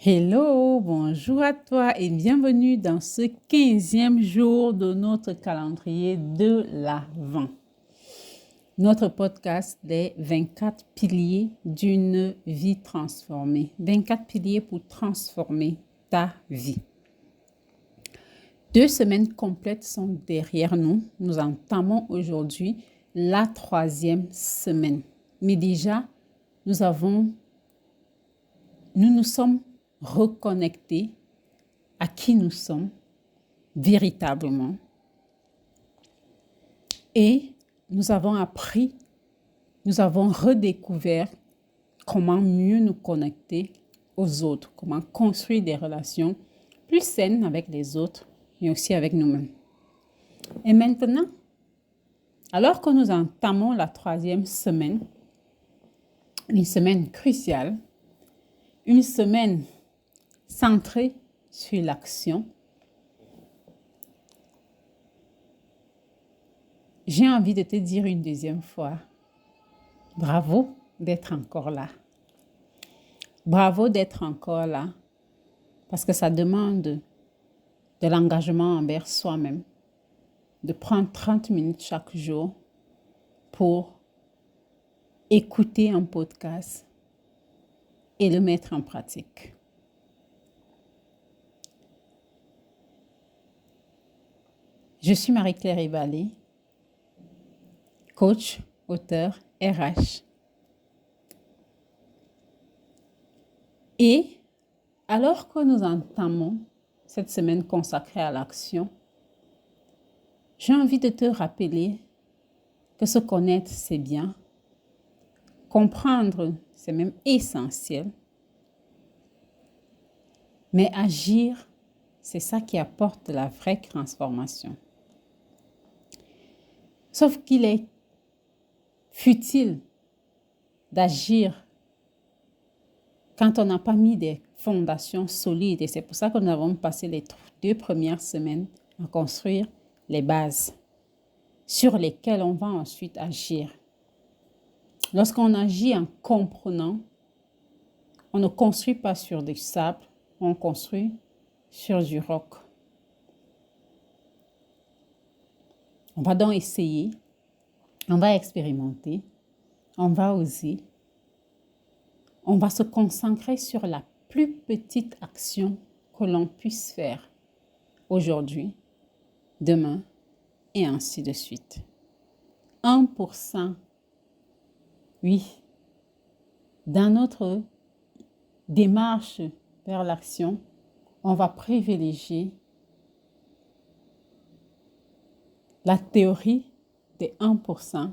Hello, bonjour à toi et bienvenue dans ce 15e jour de notre calendrier de l'Avent. Notre podcast des 24 piliers d'une vie transformée. 24 piliers pour transformer ta vie. 2 semaines complètes sont derrière nous. Nous entamons aujourd'hui la 3e semaine. Mais déjà, nous nous sommes reconnectés à qui nous sommes véritablement. Et nous avons appris, nous avons redécouvert comment mieux nous connecter aux autres, comment construire des relations plus saines avec les autres et aussi avec nous-mêmes. Et maintenant, alors que nous entamons la 3e semaine, une semaine cruciale, une semaine centrée sur l'action, j'ai envie de te dire une deuxième fois, bravo d'être encore là. Bravo d'être encore là parce que ça demande de l'engagement envers soi-même, de prendre 30 minutes chaque jour pour écouter un podcast et le mettre en pratique. Je suis Marie-Claire Ibalé, coach, auteur, RH. Et alors que nous entamons cette semaine consacrée à l'action, j'ai envie de te rappeler que se connaître, c'est bien. Comprendre, c'est même essentiel. Mais agir, c'est ça qui apporte la vraie transformation. Sauf qu'il est futile d'agir quand on n'a pas mis des fondations solides. Et c'est pour ça que nous avons passé les 2 premières semaines à construire les bases sur lesquelles on va ensuite agir. Lorsqu'on agit en comprenant, on ne construit pas sur du sable, on construit sur du roc. On va donc essayer, on va expérimenter, on va oser, on va se concentrer sur la plus petite action que l'on puisse faire aujourd'hui, demain et ainsi de suite. 1%, oui, dans notre démarche vers l'action, on va privilégier la théorie des 1%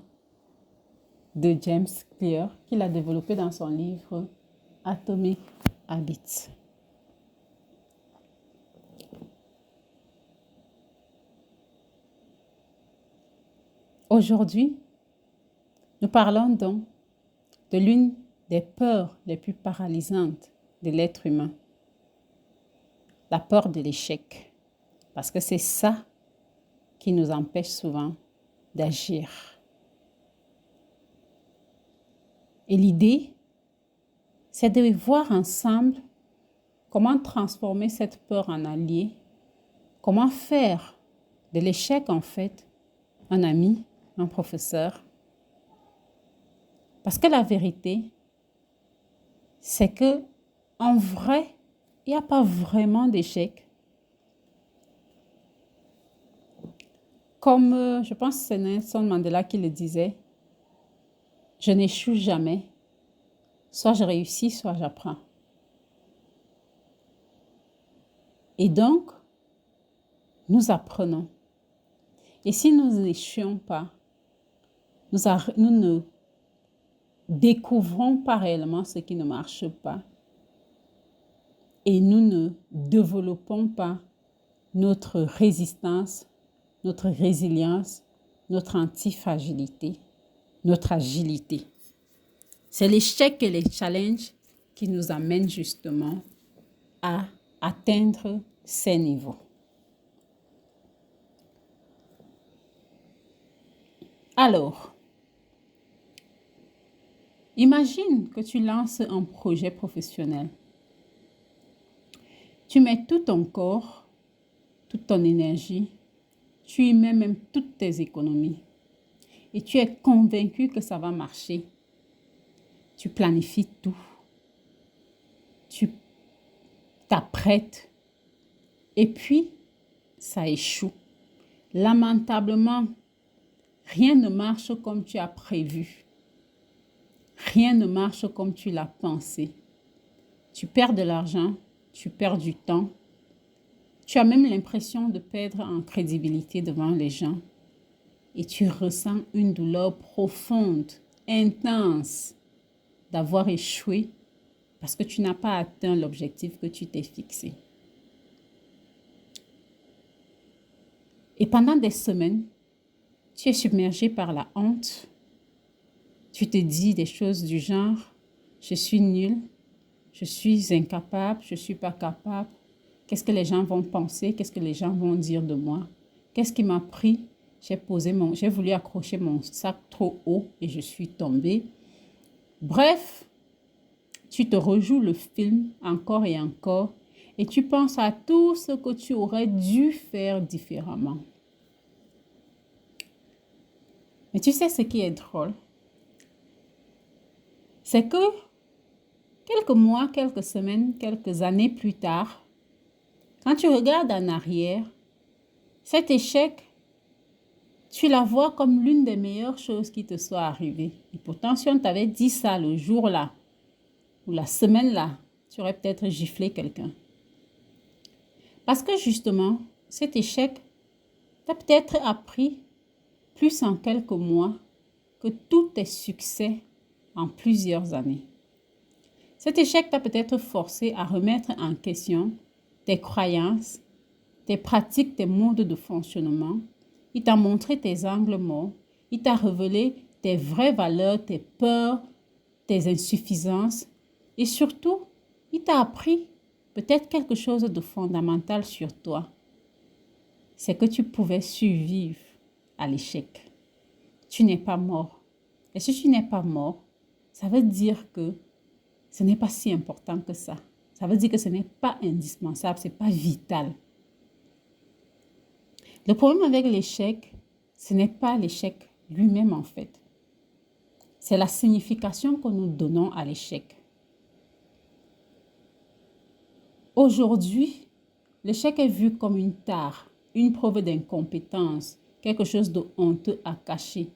de James Clear qu'il a développé dans son livre Atomic Habits. Aujourd'hui, nous parlons donc de l'une des peurs les plus paralysantes de l'être humain, la peur de l'échec, parce que c'est ça qui nous empêche souvent d'agir. Et l'idée, c'est de voir ensemble comment transformer cette peur en allié, comment faire de l'échec en fait un ami, un professeur. Parce que la vérité, c'est que en vrai, il n'y a pas vraiment d'échec. Comme je pense que c'est Nelson Mandela qui le disait, je n'échoue jamais. Soit je réussis, soit j'apprends. Et donc, nous apprenons. Et si nous n'échouons pas, nous ne découvrons pas réellement ce qui ne marche pas. Et nous ne développons pas notre résistance, notre résilience, notre antifragilité, notre agilité. C'est l'échec et les challenges qui nous amènent justement à atteindre ces niveaux. Alors, imagine que tu lances un projet professionnel. Tu mets tout ton corps, toute ton énergie, tu y mets même toutes tes économies. Et tu es convaincu que ça va marcher. Tu planifies tout. Tu t'apprêtes. Et puis, ça échoue. Lamentablement, rien ne marche comme tu as prévu. Rien ne marche comme tu l'as pensé. Tu perds de l'argent, tu perds du temps. Tu as même l'impression de perdre en crédibilité devant les gens. Et tu ressens une douleur profonde, intense, d'avoir échoué parce que tu n'as pas atteint l'objectif que tu t'es fixé. Et pendant des semaines, tu es submergé par la honte. Tu te dis des choses du genre, je suis nul, je suis incapable, je ne suis pas capable. Qu'est-ce que les gens vont penser? Qu'est-ce que les gens vont dire de moi? Qu'est-ce qui m'a pris? J'ai voulu accrocher mon sac trop haut et je suis tombée. Bref, tu te rejoues le film encore et encore et tu penses à tout ce que tu aurais dû faire différemment. Mais tu sais ce qui est drôle? C'est que quelques mois, quelques semaines, quelques années plus tard, quand tu regardes en arrière, cet échec, tu la vois comme l'une des meilleures choses qui te soit arrivée. Et pourtant, si on t'avait dit ça le jour-là ou la semaine-là, tu aurais peut-être giflé quelqu'un. Parce que justement, cet échec t'a peut-être appris plus en quelques mois que tous tes succès en plusieurs années. Cet échec t'a peut-être forcé à remettre en question tes croyances, tes pratiques, tes modes de fonctionnement. Il t'a montré tes angles morts. Il t'a révélé tes vraies valeurs, tes peurs, tes insuffisances. Et surtout, il t'a appris peut-être quelque chose de fondamental sur toi. C'est que tu pouvais survivre à l'échec. Tu n'es pas mort. Et si tu n'es pas mort, ça veut dire que ce n'est pas si important que ça. Ça veut dire que ce n'est pas indispensable, ce n'est pas vital. Le problème avec l'échec, ce n'est pas l'échec lui-même en fait. C'est la signification que nous donnons à l'échec. Aujourd'hui, l'échec est vu comme une tare, une preuve d'incompétence, quelque chose de honteux à cacher.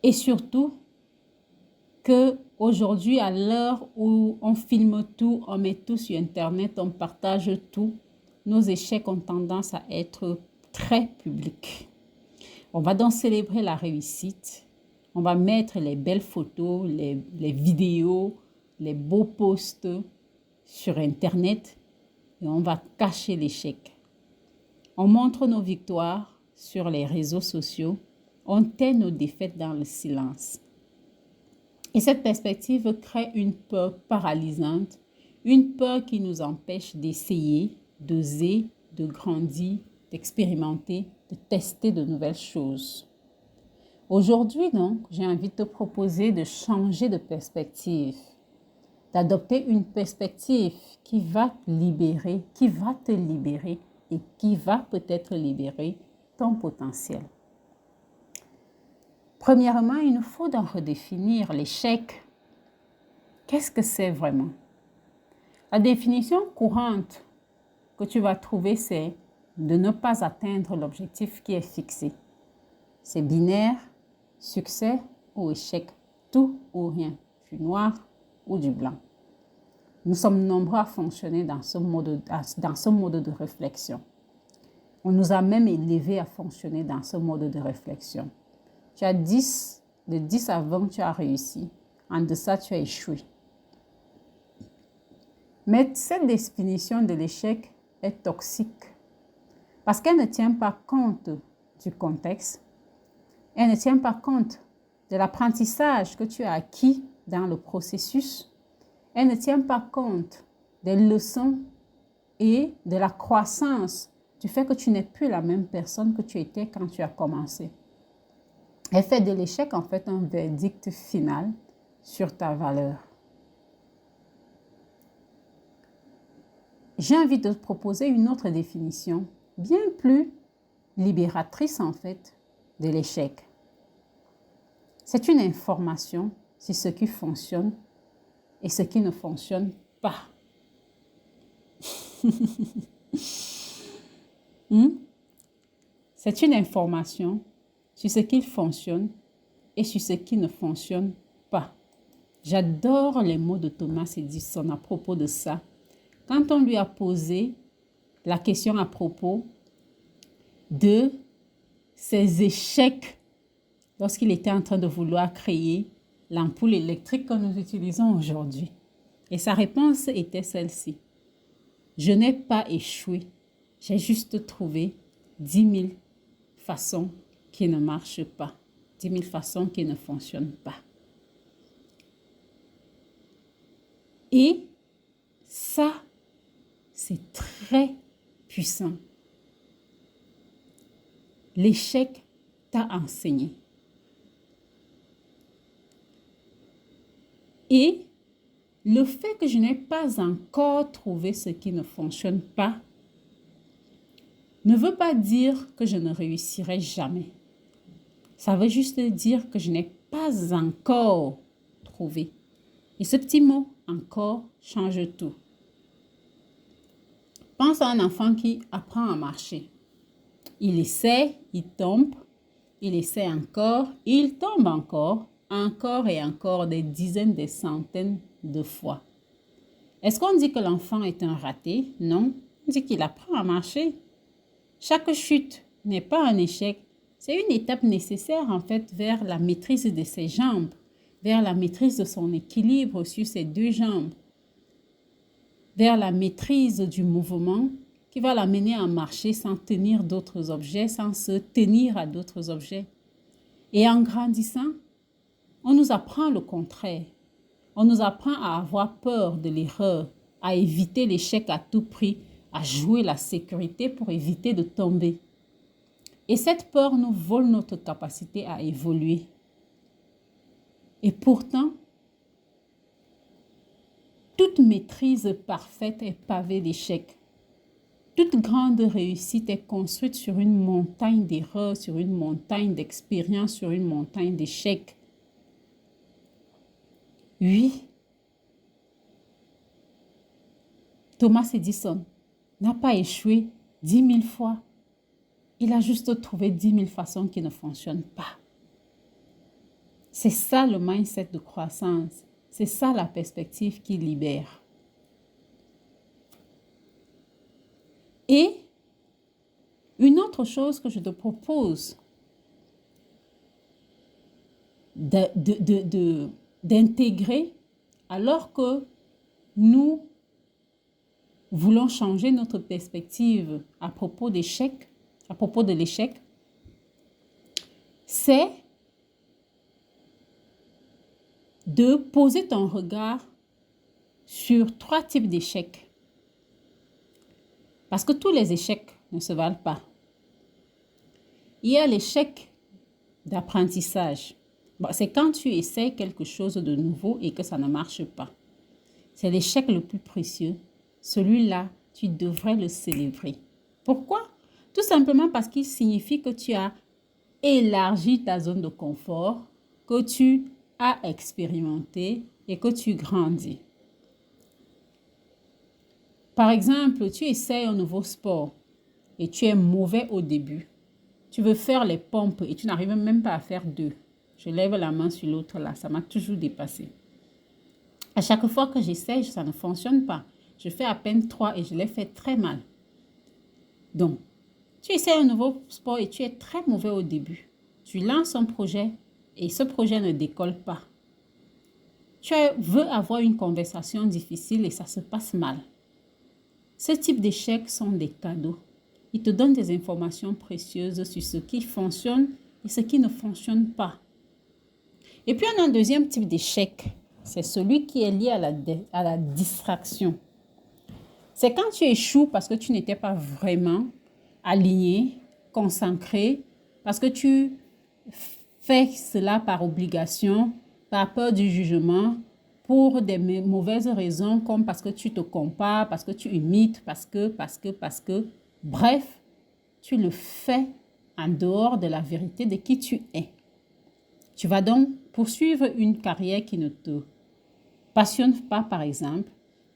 Et surtout, que aujourd'hui, à l'heure où on filme tout, on met tout sur Internet, on partage tout, nos échecs ont tendance à être très publics. On va donc célébrer la réussite. On va mettre les belles photos, les vidéos, les beaux posts sur Internet et on va cacher l'échec. On montre nos victoires sur les réseaux sociaux. On tait nos défaites dans le silence. Et cette perspective crée une peur paralysante, une peur qui nous empêche d'essayer, d'oser, de grandir, d'expérimenter, de tester de nouvelles choses. Aujourd'hui, donc, j'ai envie de te proposer de changer de perspective, d'adopter une perspective qui va te libérer et qui va peut-être libérer ton potentiel. Premièrement, il nous faut donc redéfinir l'échec. Qu'est-ce que c'est vraiment? La définition courante que tu vas trouver, c'est de ne pas atteindre l'objectif qui est fixé. C'est binaire, succès ou échec, tout ou rien, du noir ou du blanc. Nous sommes nombreux à fonctionner dans ce mode de réflexion. On nous a même élevés à fonctionner dans ce mode de réflexion. Tu as 10, de 10 à 20, tu as réussi. En deçà, tu as échoué. Mais cette définition de l'échec est toxique parce qu'elle ne tient pas compte du contexte. Elle ne tient pas compte de l'apprentissage que tu as acquis dans le processus. Elle ne tient pas compte des leçons et de la croissance du fait que tu n'es plus la même personne que tu étais quand tu as commencé. Elle fait de l'échec en fait un verdict final sur ta valeur. j'ai envie de te proposer une autre définition, bien plus libératrice en fait, de l'échec. C'est une information sur ce qui fonctionne et ce qui ne fonctionne pas. C'est une information sur ce qui fonctionne et sur ce qui ne fonctionne pas. J'adore les mots de Thomas Edison à propos de ça. Quand on lui a posé la question à propos de ses échecs lorsqu'il était en train de vouloir créer l'ampoule électrique que nous utilisons aujourd'hui. Et sa réponse était celle-ci. Je n'ai pas échoué, j'ai juste trouvé 10 000 façons qui ne marchent pas, 10 000 façons qui ne fonctionnent pas. Et ça, c'est très puissant. L'échec t'a enseigné. Et le fait que je n'ai pas encore trouvé ce qui ne fonctionne pas ne veut pas dire que je ne réussirai jamais. Ça veut juste dire que je n'ai pas encore trouvé. Et ce petit mot « encore » change tout. Pense à un enfant qui apprend à marcher. Il essaie, il tombe, il essaie encore, il tombe encore et encore des dizaines, des centaines de fois. Est-ce qu'on dit que l'enfant est un raté? Non, on dit qu'il apprend à marcher. Chaque chute n'est pas un échec, c'est une étape nécessaire en fait vers la maîtrise de ses jambes, vers la maîtrise de son équilibre sur ses deux jambes, vers la maîtrise du mouvement qui va l'amener à marcher sans tenir d'autres objets, sans se tenir à d'autres objets. Et en grandissant, on nous apprend le contraire. On nous apprend à avoir peur de l'erreur, à éviter l'échec à tout prix, à jouer la sécurité pour éviter de tomber. Et cette peur nous vole notre capacité à évoluer. Et pourtant, toute maîtrise parfaite est pavée d'échecs. Toute grande réussite est construite sur une montagne d'erreurs, sur une montagne d'expériences, sur une montagne d'échecs. Oui, Thomas Edison n'a pas échoué 10 000 fois. Il a juste trouvé 10 000 façons qui ne fonctionnent pas. C'est ça le mindset de croissance. C'est ça la perspective qui libère. Et une autre chose que je te propose d'intégrer alors que nous voulons changer notre perspective à propos de l'échec, c'est de poser ton regard sur 3 types d'échecs. Parce que tous les échecs ne se valent pas. Il y a l'échec d'apprentissage. C'est quand tu essaies quelque chose de nouveau et que ça ne marche pas. C'est l'échec le plus précieux. Celui-là, tu devrais le célébrer. Pourquoi? Tout simplement parce qu'il signifie que tu as élargi ta zone de confort, que tu as expérimenté et que tu grandis. Par exemple, tu essaies un nouveau sport et tu es mauvais au début. Tu veux faire les pompes et tu n'arrives même pas à faire 2. Je lève la main sur l'autre là, ça m'a toujours dépassé. À chaque fois que j'essaie, ça ne fonctionne pas. Je fais à peine 3 et je les fais très mal. Donc, tu essaies un nouveau sport et tu es très mauvais au début. Tu lances un projet et ce projet ne décolle pas. Tu veux avoir une conversation difficile et ça se passe mal. Ce type d'échecs sont des cadeaux. Ils te donnent des informations précieuses sur ce qui fonctionne et ce qui ne fonctionne pas. Et puis, on a un deuxième type d'échec. C'est celui qui est lié à la distraction. C'est quand tu échoues parce que tu n'étais pas vraiment aligné, concentré, parce que tu fais cela par obligation, par peur du jugement, pour des mauvaises raisons, comme parce que tu te compares, parce que tu imites, parce que. Bref, tu le fais en dehors de la vérité de qui tu es. Tu vas donc poursuivre une carrière qui ne te passionne pas, par exemple,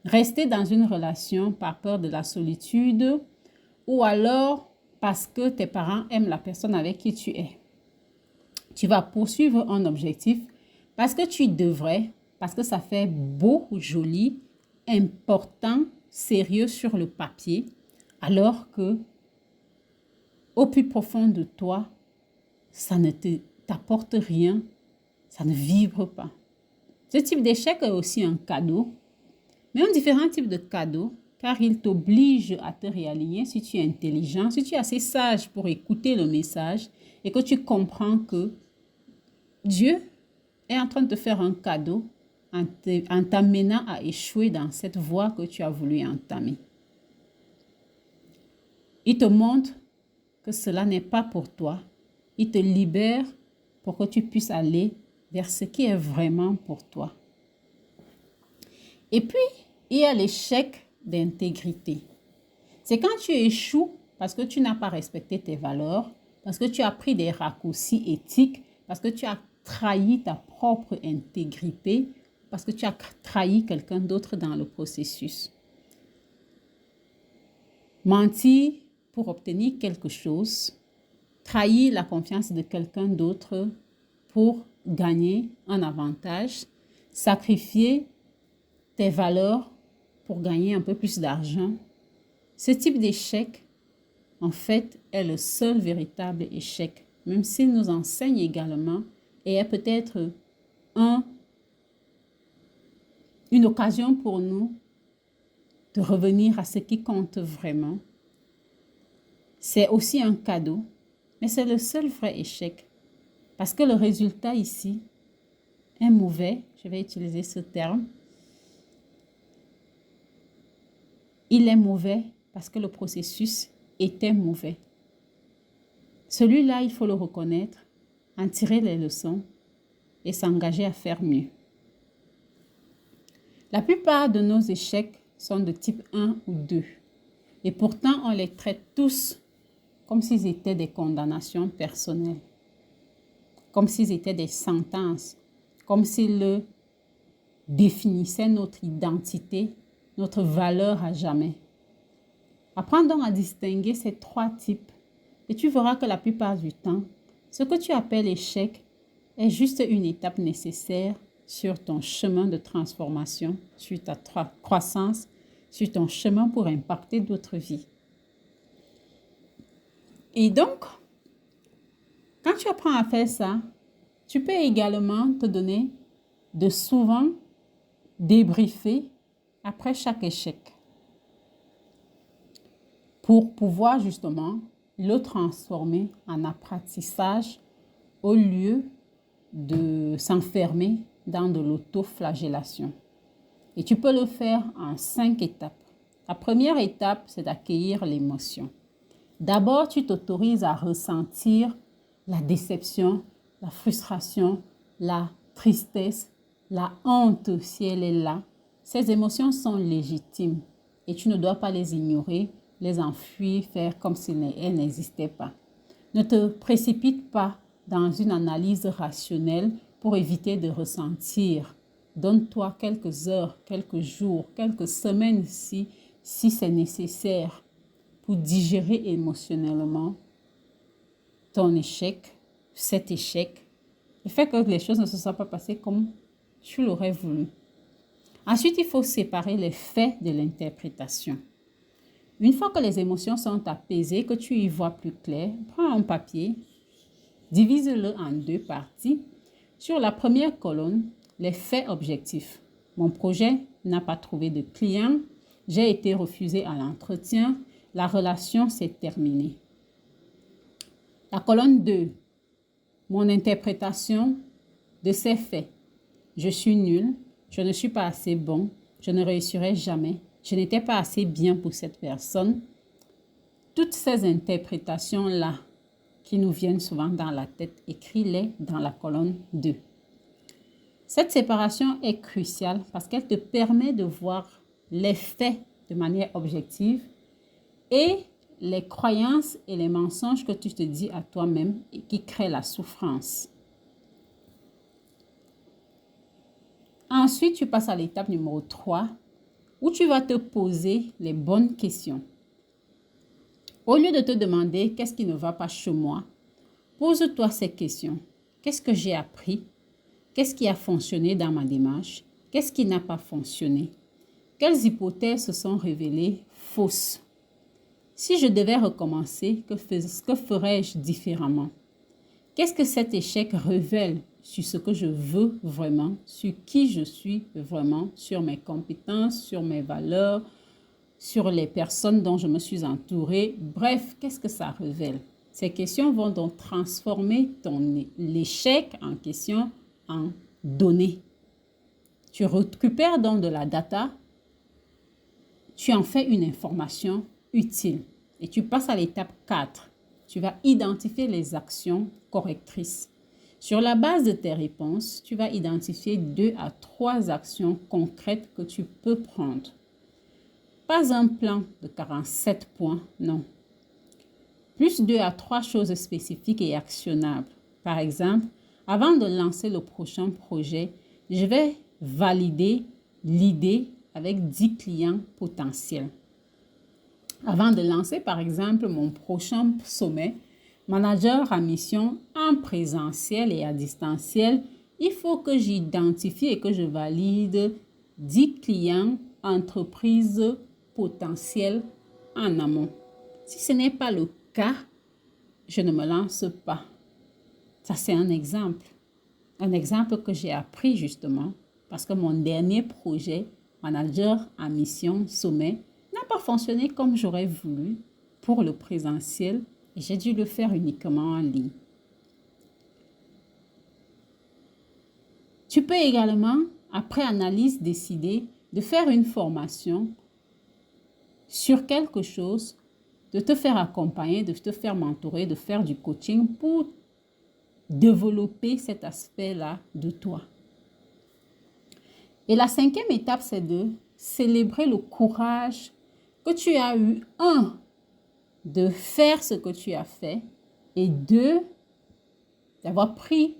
rester dans une relation par peur de la solitude ou alors parce que tes parents aiment la personne avec qui tu es. Tu vas poursuivre un objectif parce que tu devrais, parce que ça fait beau, joli, important, sérieux sur le papier, alors que au plus profond de toi, ça ne t'apporte rien, ça ne vibre pas. Ce type d'échec est aussi un cadeau, mais un différent type de cadeau, car il t'oblige à te réaligner si tu es intelligent, si tu es assez sage pour écouter le message et que tu comprends que Dieu est en train de te faire un cadeau en t'amenant à échouer dans cette voie que tu as voulu entamer. Il te montre que cela n'est pas pour toi. Il te libère pour que tu puisses aller vers ce qui est vraiment pour toi. Et puis, il y a l'échec d'intégrité. C'est quand tu échoues parce que tu n'as pas respecté tes valeurs, parce que tu as pris des raccourcis éthiques, parce que tu as trahi ta propre intégrité, parce que tu as trahi quelqu'un d'autre dans le processus. Mentir pour obtenir quelque chose, trahir la confiance de quelqu'un d'autre pour gagner un avantage, sacrifier tes valeurs pour gagner un peu plus d'argent. Ce type d'échec, en fait, est le seul véritable échec, même s'il nous enseigne également et est peut-être une occasion pour nous de revenir à ce qui compte vraiment. C'est aussi un cadeau, mais c'est le seul vrai échec. Parce que le résultat ici est mauvais, je vais utiliser ce terme. Il est mauvais parce que le processus était mauvais. Celui-là, il faut le reconnaître, en tirer les leçons et s'engager à faire mieux. La plupart de nos échecs sont de type 1 ou 2. Et pourtant, on les traite tous comme s'ils étaient des condamnations personnelles, comme s'ils étaient des sentences, comme s'ils définissaient notre identité, notre valeur à jamais. Apprends donc à distinguer ces trois types et tu verras que la plupart du temps, ce que tu appelles échec est juste une étape nécessaire sur ton chemin de transformation, sur ta croissance, sur ton chemin pour impacter d'autres vies. Et donc, quand tu apprends à faire ça, tu peux également te donner de souvent débriefer après chaque échec pour pouvoir justement le transformer en apprentissage au lieu de s'enfermer dans de l'autoflagellation. Et tu peux le faire en 5 étapes. La première étape, c'est d'accueillir l'émotion. D'abord, tu t'autorises à ressentir la déception, la frustration, la tristesse, la honte si elle est là. Ces émotions sont légitimes et tu ne dois pas les ignorer, les enfuir, faire comme si elles n'existaient pas. Ne te précipite pas dans une analyse rationnelle pour éviter de ressentir. Donne-toi quelques heures, quelques jours, quelques semaines si c'est nécessaire pour digérer émotionnellement ton échec, cet échec, le fait que les choses ne se soient pas passées comme tu l'aurais voulu. Ensuite, il faut séparer les faits de l'interprétation. Une fois que les émotions sont apaisées, que tu y vois plus clair, prends un papier, divise-le en 2 parties. Sur la première colonne, les faits objectifs. Mon projet n'a pas trouvé de client, j'ai été refusé à l'entretien, la relation s'est terminée. La colonne 2, mon interprétation de ces faits. Je suis nul, je ne suis pas assez bon, je ne réussirai jamais, je n'étais pas assez bien pour cette personne. Toutes ces interprétations-là qui nous viennent souvent dans la tête, écris-les dans la colonne 2. Cette séparation est cruciale parce qu'elle te permet de voir les faits de manière objective et les croyances et les mensonges que tu te dis à toi-même et qui créent la souffrance. Ensuite, tu passes à l'étape numéro 3 où tu vas te poser les bonnes questions. Au lieu de te demander qu'est-ce qui ne va pas chez moi, pose-toi ces questions. Qu'est-ce que j'ai appris? Qu'est-ce qui a fonctionné dans ma démarche? Qu'est-ce qui n'a pas fonctionné? Quelles hypothèses se sont révélées fausses? Si je devais recommencer, que ferais-je différemment? Qu'est-ce que cet échec révèle sur ce que je veux vraiment, sur qui je suis vraiment, sur mes compétences, sur mes valeurs, sur les personnes dont je me suis entourée? Bref, qu'est-ce que ça révèle? Ces questions vont donc transformer l'échec en question en données. Tu récupères donc de la data, tu en fais une information utile et tu passes à l'étape 4. Tu vas identifier les actions correctrices. Sur la base de tes réponses, tu vas identifier 2 à 3 actions concrètes que tu peux prendre. Pas un plan de 47 points, non. Plus 2 à 3 choses spécifiques et actionnables. Par exemple, avant de lancer le prochain projet, je vais valider l'idée avec 10 clients potentiels. Avant de lancer, par exemple, mon prochain sommet, manager à mission en présentiel et à distanciel, il faut que j'identifie et que je valide 10 clients, entreprises potentielles en amont. Si ce n'est pas le cas, je ne me lance pas. Ça, c'est un exemple. Un exemple que j'ai appris justement parce que mon dernier projet, manager à mission sommet, n'a pas fonctionné comme j'aurais voulu pour le présentiel et j'ai dû le faire uniquement en ligne. Tu peux également, après analyse, décider de faire une formation sur quelque chose, de te faire accompagner, de te faire mentorer, de faire du coaching pour développer cet aspect-là de toi. Et la 5e étape, c'est de célébrer le courage que tu as eu, 1, de faire ce que tu as fait et 2, d'avoir pris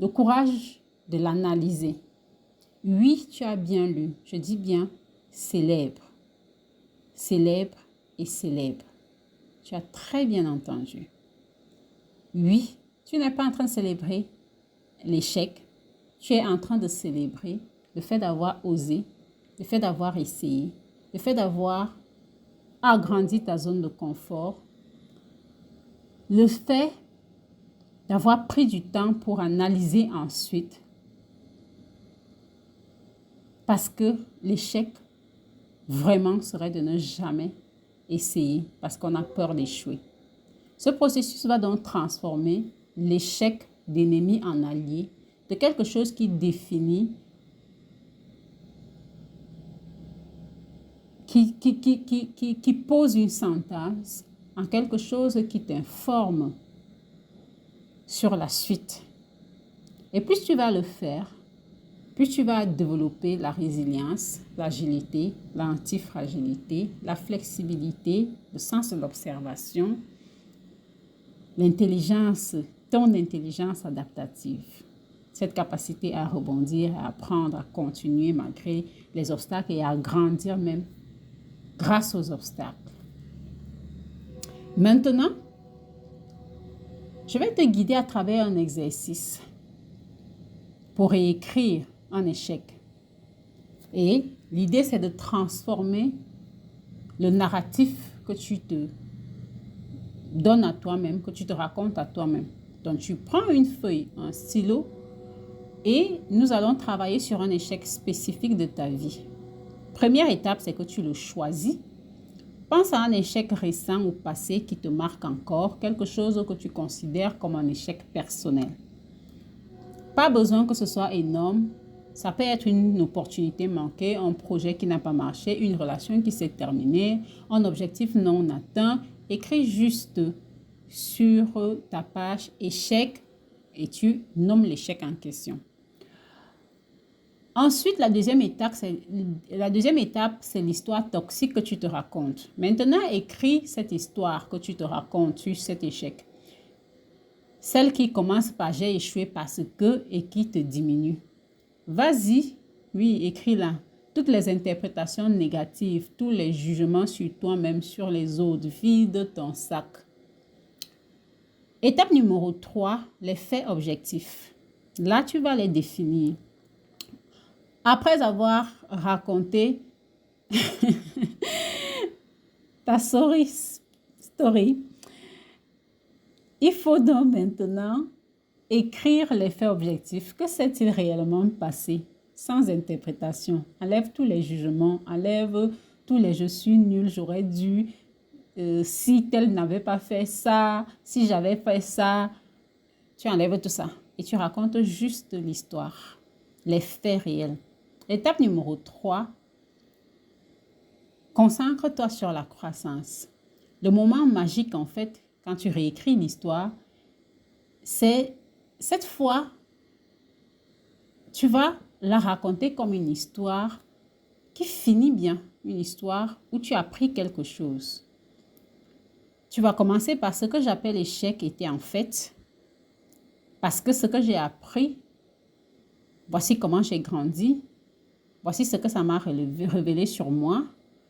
le courage de l'analyser. Oui, tu as bien lu. Je dis bien célèbre. Célèbre et célèbre. Tu as très bien entendu. Oui, tu n'es pas en train de célébrer l'échec. Tu es en train de célébrer le fait d'avoir osé, le fait d'avoir essayé, le fait d'avoir agrandi ta zone de confort, le fait d'avoir pris du temps pour analyser ensuite. Parce que l'échec, vraiment, serait de ne jamais essayer parce qu'on a peur d'échouer. Ce processus va donc transformer l'échec d'ennemi en allié, de quelque chose qui définit, qui pose une sentence en quelque chose qui t'informe sur la suite. Et plus tu vas le faire, plus tu vas développer la résilience, l'agilité, l'antifragilité, la flexibilité, le sens de l'observation, l'intelligence, ton intelligence adaptative. Cette capacité à rebondir, à apprendre, à continuer malgré les obstacles et à grandir même grâce aux obstacles. Maintenant, je vais te guider à travers un exercice pour réécrire un échec. Et l'idée, c'est de transformer le narratif que tu te donnes à toi-même, que tu te racontes à toi-même. Donc, tu prends une feuille, un stylo, et nous allons travailler sur un échec spécifique de ta vie. Première étape, c'est que tu le choisis. Pense à un échec récent ou passé qui te marque encore, quelque chose que tu considères comme un échec personnel. Pas besoin que ce soit énorme. Ça peut être une opportunité manquée, un projet qui n'a pas marché, une relation qui s'est terminée, un objectif non atteint. Écris juste sur ta page échec et tu nommes l'échec en question. Ensuite, la deuxième étape, c'est l'histoire toxique que tu te racontes. Maintenant, écris cette histoire que tu te racontes sur cet échec. Celle qui commence par j'ai échoué parce que et qui te diminue. Vas-y, oui, écris-la. Toutes les interprétations négatives, tous les jugements sur toi-même, sur les autres, vide ton sac. Étape numéro 3, les faits objectifs. Là, tu vas les définir. Après avoir raconté ta story, il faut donc maintenant écrire les faits objectifs. Que s'est-il réellement passé? Sans interprétation. Enlève tous les jugements, enlève tous les je suis nul, j'aurais dû, si tel n'avait pas fait ça, si j'avais fait ça. Tu enlèves tout ça et tu racontes juste l'histoire, les faits réels. Étape numéro 3, concentre-toi sur la croissance. Le moment magique, en fait, quand tu réécris une histoire, c'est cette fois, tu vas la raconter comme une histoire qui finit bien, une histoire où tu as appris quelque chose. Tu vas commencer par ce que j'appelle l'échec était en fait, parce que ce que j'ai appris, voici comment j'ai grandi, voici ce que ça m'a révélé sur moi,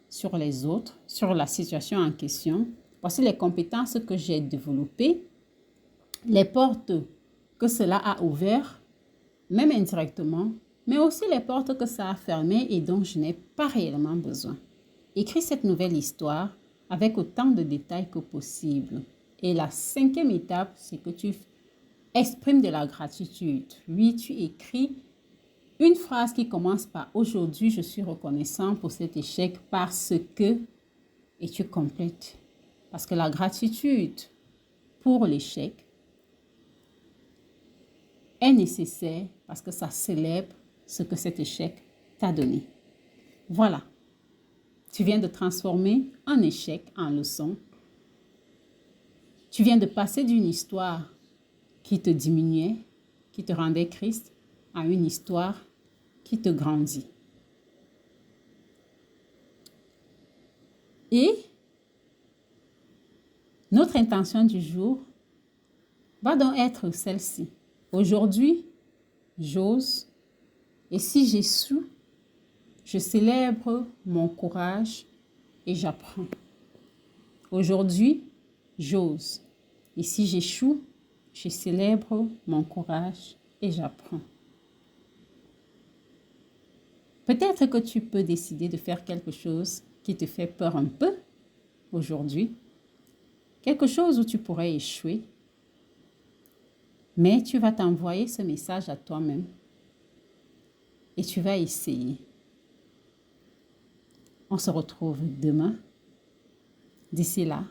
sur les autres, sur la situation en question. Voici les compétences que j'ai développées, les portes que cela a ouvertes, même indirectement, mais aussi les portes que ça a fermées et dont je n'ai pas réellement besoin. Écris cette nouvelle histoire avec autant de détails que possible. Et la 5e étape, c'est que tu exprimes de la gratitude. Oui, tu écris une phrase qui commence par « Aujourd'hui, je suis reconnaissant pour cet échec parce que… » et tu complètes. Parce que la gratitude pour l'échec est nécessaire parce que ça célèbre ce que cet échec t'a donné. Voilà. Tu viens de transformer un échec en leçon. Tu viens de passer d'une histoire qui te diminuait, qui te rendait triste, à une histoire qui te grandit. Et notre intention du jour va donc être celle-ci. Aujourd'hui, j'ose, et si j'échoue, je célèbre mon courage et j'apprends. Aujourd'hui, j'ose, et si j'échoue, je célèbre mon courage et j'apprends. Peut-être que tu peux décider de faire quelque chose qui te fait peur un peu aujourd'hui, quelque chose où tu pourrais échouer, mais tu vas t'envoyer ce message à toi-même et tu vas essayer. On se retrouve demain. D'ici là,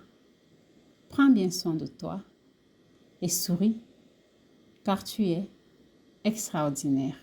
prends bien soin de toi et souris car tu es extraordinaire.